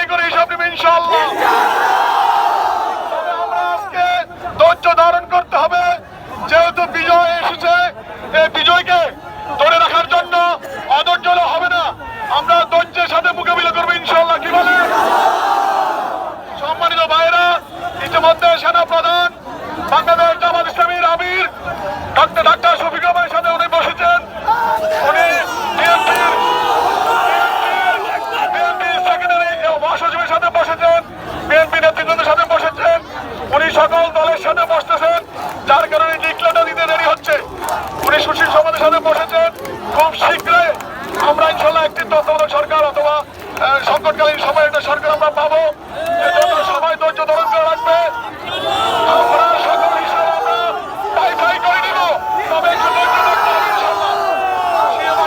আদায় করে হিসাব নেবে ইনশাআল্লাহ। আমরা আজকে ধৈর্য ধারণ করতে হবে, যেহেতু বিজয় এসেছে। এই বিজয়কে ধরে রাখার জন্য অধৈর্য হলে হবে না, আমরা ধৈর্যের সাথে মোকাবিলা করবো ইনশাআল্লাহ। কি বলে? সম্মানিত ভাইয়েরা, ইতিমধ্যে সেনা প্রধান বাংলাদেশ